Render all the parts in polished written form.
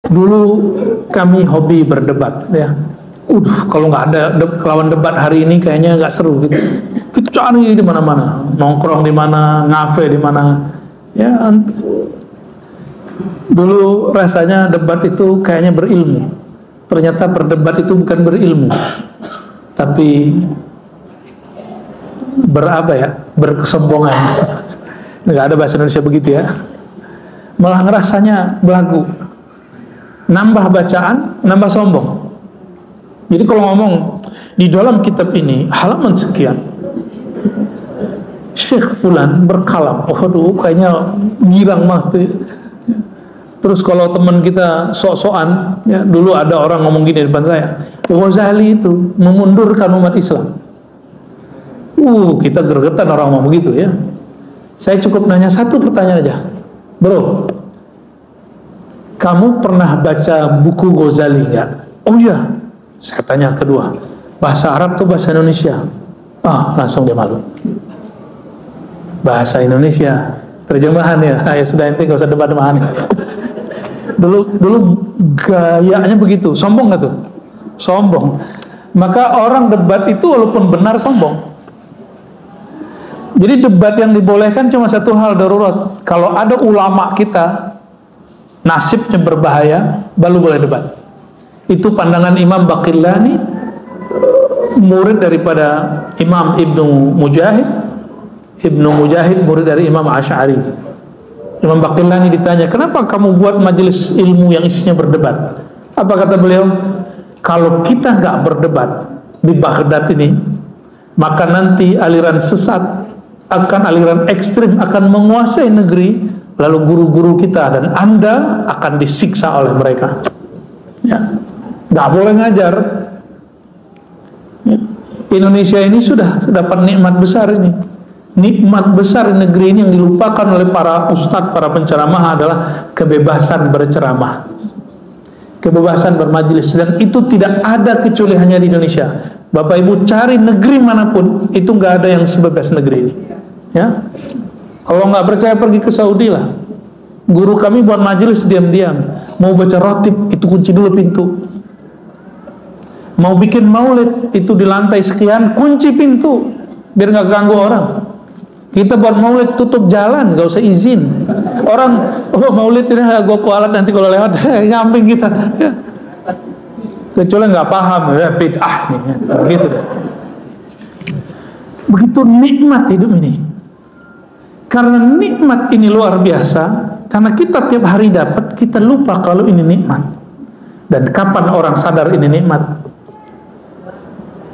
Dulu kami hobi berdebat ya. Kalau nggak ada lawan debat hari ini kayaknya nggak seru gitu. Kita cari di mana-mana, nongkrong di mana, ngafe di mana. Ya, dulu rasanya debat itu kayaknya berilmu. Ternyata berdebat itu bukan berilmu, tapi berkesombongan. Nggak ada bahasa Indonesia begitu ya. Malah ngerasanya belagu. Nambah bacaan, nambah sombong. Jadi kalau ngomong di dalam kitab ini halaman sekian, Syekh Fulan berkalam, waduh kayaknya girang mah tuh. Terus kalau teman kita sok-sokan, ya, dulu ada orang ngomong gini di depan saya, Ghazali itu memundurkan umat Islam. Kita gregetan orang ngomong begitu ya. Saya cukup nanya satu pertanyaan aja, bro, kamu pernah baca buku Ghazali nggak? Oh iya. Saya tanya kedua, bahasa Arab atau bahasa Indonesia? Langsung dia malu. Bahasa Indonesia, terjemahan ya. Ya sudah, ente gak usah debat-debatan. Dulu gayanya begitu, sombong nggak tuh? Sombong. Maka orang debat itu walaupun benar sombong. Jadi debat yang dibolehkan cuma satu hal darurat. Kalau ada ulama kita nasibnya berbahaya, baru boleh debat. Itu pandangan Imam Baqillani, murid daripada Imam Ibnu Mujahid. Ibnu Mujahid murid dari Imam Asy'ari. Imam Baqillani ditanya, kenapa kamu buat majelis ilmu yang isinya berdebat? Apa kata beliau? Kalau kita nggak berdebat di Baghdad ini, maka nanti aliran sesat aliran ekstrim akan menguasai negeri, lalu guru-guru kita dan Anda akan disiksa oleh mereka. Ya, nggak boleh ngajar. Ya. Indonesia ini sudah dapat nikmat besar ini. Nikmat besar negeri ini yang dilupakan oleh para ustadz, para penceramah adalah kebebasan berceramah, kebebasan bermajelis, dan itu tidak ada kecuali hanya di Indonesia. Bapak Ibu cari negeri manapun, itu nggak ada yang sebebas negeri ini. Ya, kalau nggak percaya pergi ke Saudi lah. Guru kami buat majelis diam-diam. Mau baca ratib itu kunci dulu pintu. Mau bikin maulid itu di lantai sekian kunci pintu biar nggak ganggu orang. Kita buat maulid tutup jalan, nggak usah izin. Orang maulid ini gue kualat nanti kalau lewat nyamping kita. Ya. Kecuali nggak paham ya bid'ah nih, ya. Begitu. Begitu nikmat hidup ini. Karena nikmat ini luar biasa, karena kita tiap hari dapat, kita lupa kalau ini nikmat. Dan kapan orang sadar ini nikmat?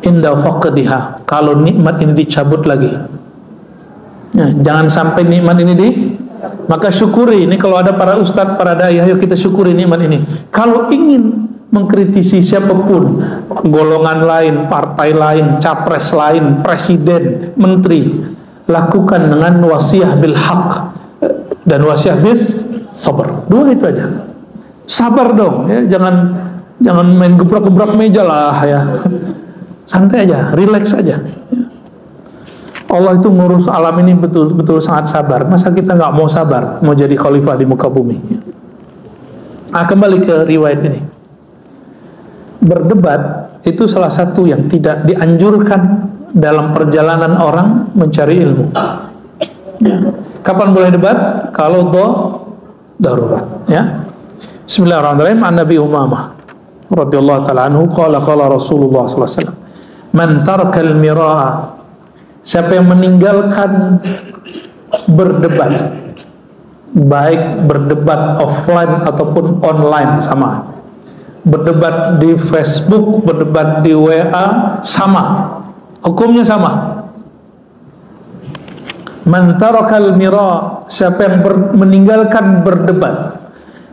Inda faqdiha, kalau nikmat ini dicabut lagi. Ya, jangan sampai nikmat ini maka syukuri. Ini kalau ada para ustadz, para dai, ayo kita syukuri nikmat ini. Kalau ingin mengkritisi siapapun, golongan lain, partai lain, capres lain, presiden, menteri, lakukan dengan wasiah bil haq dan wasiah bis sabar. Dua itu aja. Sabar dong, ya, jangan main gebrak-gebrak meja lah ya. Santai aja, relax aja. Allah itu ngurus alam ini betul-betul sangat sabar. Masa kita nggak mau sabar, mau jadi khalifah di muka bumi? Kembali ke riwayat ini. Berdebat itu salah satu yang tidak dianjurkan dalam perjalanan orang mencari ilmu. Kapan boleh debat? Kalau darurat. Ya. Bismillahirrahmanirrahim. An Nabi Umamah radhiyallahu taala anhu qala Rasulullah sallallahu alaihi wasallam, man tarakal mira'a, siapa yang meninggalkan berdebat, baik berdebat offline ataupun online sama, berdebat di Facebook, berdebat di WA sama, hukumnya sama. Man tarakal mira, siapa yang meninggalkan berdebat.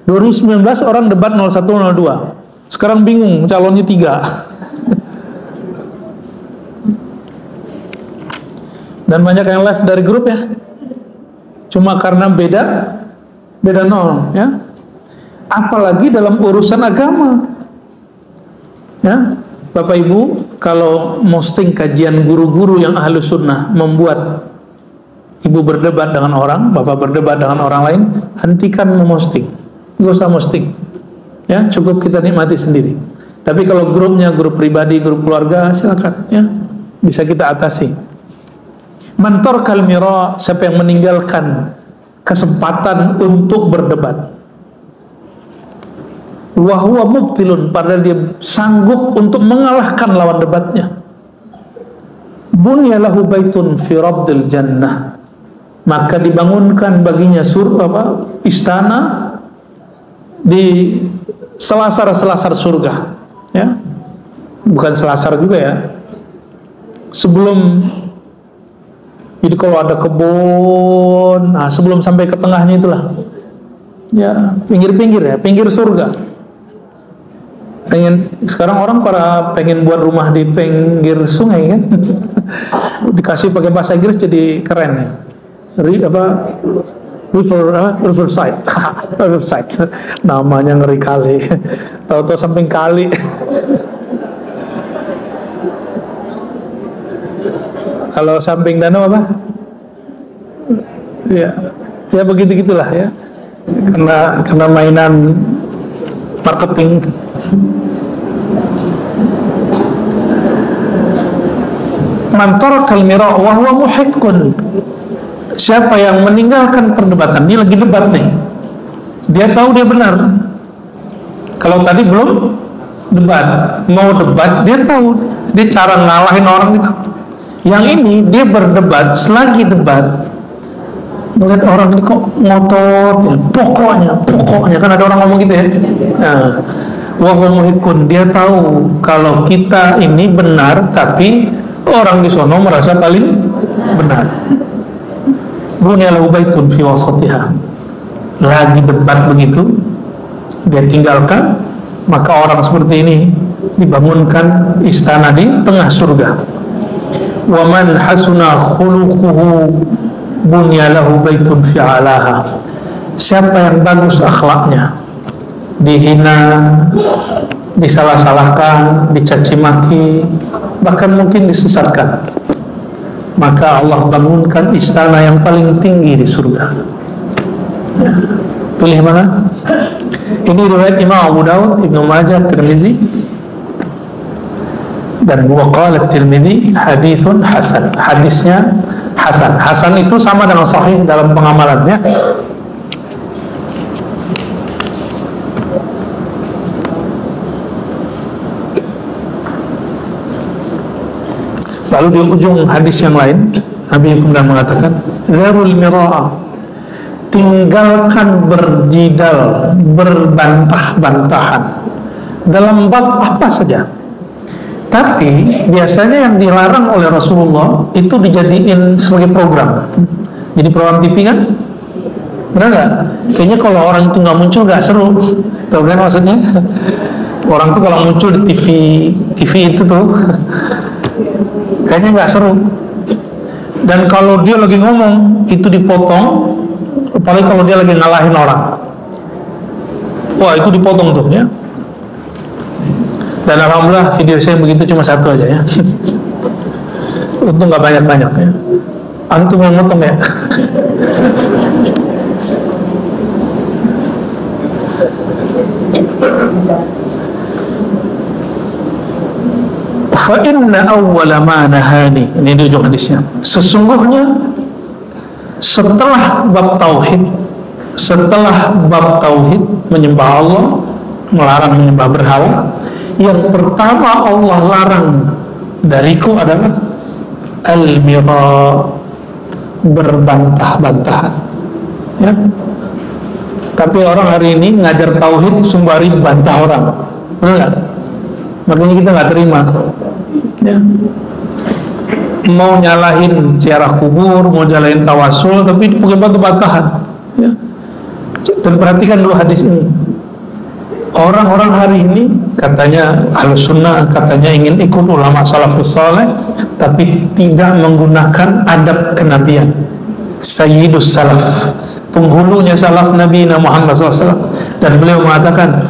2019 orang debat 0102, sekarang bingung calonnya 3. Dan banyak yang live dari grup ya, cuma karena beda nol ya. Apalagi dalam urusan agama ya. Bapak Ibu, kalau posting kajian guru-guru yang ahlu sunnah membuat ibu berdebat dengan orang, bapak berdebat dengan orang lain, hentikan memosting, nggak usah posting ya cukup kita nikmati sendiri. Tapi kalau grupnya grup pribadi, grup keluarga, silakan ya, bisa kita atasi. Man tarkal mira, siapa yang meninggalkan kesempatan untuk berdebat, wa huwa mubtilun, padahal dia sanggup untuk mengalahkan lawan debatnya, bunya lahu baitun fi rabdil jannah, maka dibangunkan baginya istana di selasar-selasar surga, ya, bukan selasar juga ya, sebelum, jadi kalau ada kebun, nah sebelum sampai ke tengahnya itulah, ya pinggir-pinggir ya, pinggir surga. Sekarang orang pengen buat rumah di pinggir sungai kan, dikasih pakai bahasa Inggris jadi keren ya, riverside, riverside, namanya ngeri kali, tahu-tahu samping kali. Kalau samping danau apa? Ya begitu gitulah ya, karena mainan marketing. Man tarakal mira wa huwa muhiqqun, siapa yang meninggalkan perdebatan, dia lagi debat nih, dia tahu dia benar. Kalau tadi belum debat, mau debat, dia tahu dia cara ngalahin orang itu. Yang ini dia berdebat, selagi debat melihat orang ini kok ngotot ya, pokoknya kan ada orang ngomong gitu ya. Nah, wa huwa muhiqqun, dia tahu kalau kita ini benar, tapi orang di sono merasa paling benar. Bunya lahu baitun fi wasatiha, lagi debat begitu dia tinggalkan, maka orang seperti ini dibangunkan istana di tengah surga. Wa man hasuna khuluquhu bunya lahu baitun fi alaha, siapa yang bagus akhlaknya, dihina, disalah-salahkan, dicaci maki, bahkan mungkin disesatkan, maka Allah bangunkan istana yang paling tinggi di surga. Ya. Pilih mana? Ini riwayat Imam Abu Daud, Ibnu Majah, Tirmizi, dan waqala Tirmizi haditsun hasan. Hadisnya hasan. Hasan itu sama dengan sahih dalam pengamalannya. Lalu di ujung hadis yang lain, Nabi kemudian mengatakan, "Dzarul mira'a," tinggalkan berjidal, berbantah-bantahan dalam bab apa saja. Tapi biasanya yang dilarang oleh Rasulullah itu dijadiin sebagai program. Jadi program TV kan? Benar nggak? Kayaknya kalau orang itu nggak muncul nggak seru. Tahu kan maksudnya? Orang tuh kalau muncul di TV itu tuh kayaknya nggak seru. Dan kalau dia lagi ngomong itu dipotong, apalagi kalau dia lagi ngalahin orang, wah itu dipotong tuh ya. Dan alhamdulillah video saya begitu cuma satu aja ya. Untung nggak banyak-banyak ya. Antum yang motong ya. Fa inna awwala ma nahani, ini di ujung hadisnya, sesungguhnya setelah bab tauhid, menyembah Allah, melarang menyembah berhala, yang pertama Allah larang dariku adalah al-mira, berbantah-bantahan ya. Tapi orang hari ini ngajar tauhid sembari bantah orang, benar nggak? Makanya kita nggak terima ya. Mau nyalahin ziarah kubur, mau nyalahin tawasul, tapi pakai bantah-bantahan ya. Dan perhatikan dulu hadis ini. Orang-orang hari ini katanya Ahlus Sunnah, katanya ingin ikut ulama salafus saleh, tapi tidak menggunakan adab kenabian. Sayyidus salaf, penghulunya salaf Nabi Muhammad SAW. Dan beliau mengatakan,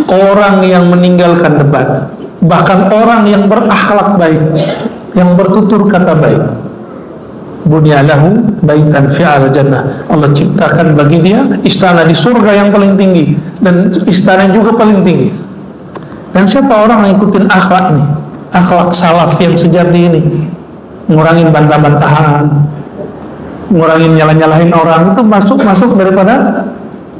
orang yang meninggalkan debat, bahkan orang yang berakhlak baik, yang bertutur kata baik, bunyalahu baitan fi'al jannah. Allah ciptakan bagi dia istana di surga yang paling tinggi, dan istana juga paling tinggi. Dan siapa orang yang ikutin akhlak ini, akhlak salaf yang sejati ini, ngurangin bantah-bantahan, ngurangin nyalah-nyalahin orang, itu masuk daripada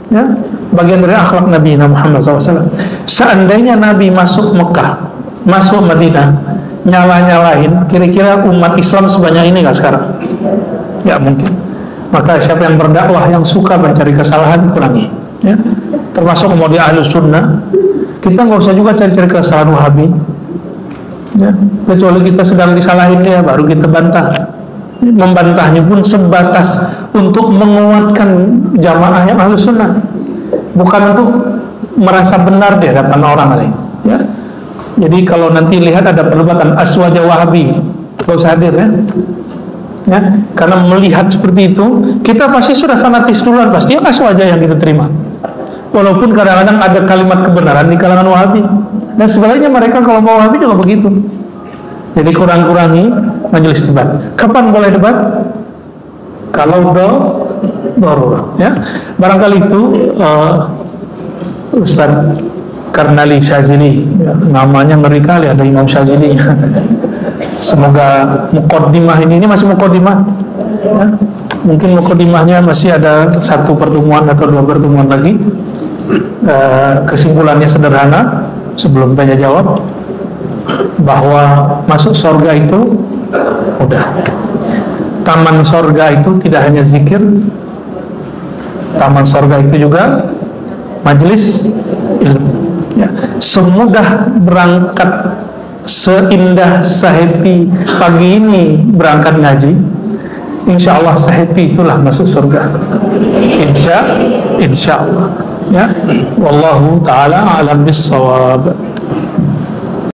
ya, bagian dari akhlak Nabi Muhammad SAW. Seandainya Nabi masuk Mekah, masuk Madinah, nyalah-nyalahin, kira-kira umat Islam sebanyak ini nggak sekarang? Ya mungkin. Maka siapa yang berdakwah yang suka mencari kesalahan, kurangi. Ya. Termasuk mau di Ahlus Sunnah, kita nggak usah juga cari-cari kesalahan Wahabi. Ya. Kecuali kita sedang disalahin dia, baru kita bantah. Membantahnya pun sebatas untuk menguatkan jamaah yang Ahlus Sunnah, bukan untuk merasa benar di hadapan orang lain. Ya. Jadi kalau nanti lihat ada perdebatan aswaja Wahabi, gak usah hadir ya. Ya, karena melihat seperti itu, kita pasti sudah fanatis duluan, pasti aswaja yang kita terima. Walaupun kadang-kadang ada kalimat kebenaran di kalangan Wahabi, dan sebaliknya mereka kalau mau Wahabi juga begitu. Jadi kurang-kurangi majelis debat. Kapan boleh debat? Kalau darurat, ya. Barangkali itu Ustaz Karnali Syazili, ya, namanya ngeri kali, ada Imam Syazili. Semoga mukaddimah ini masih mukaddimah, ya. Mungkin mukaddimahnya masih ada 1 pertemuan atau 2 pertemuan lagi. Kesimpulannya sederhana sebelum tanya jawab, bahwa masuk surga itu udah, taman surga itu tidak hanya zikir, taman surga itu juga majelis ilmu. Ya. Semudah berangkat, seindah sehappy pagi ini berangkat ngaji, insya Allah sehappy itulah masuk surga. Insya Allah. Ya. Wallahu ta'ala a'lam bis-shawab.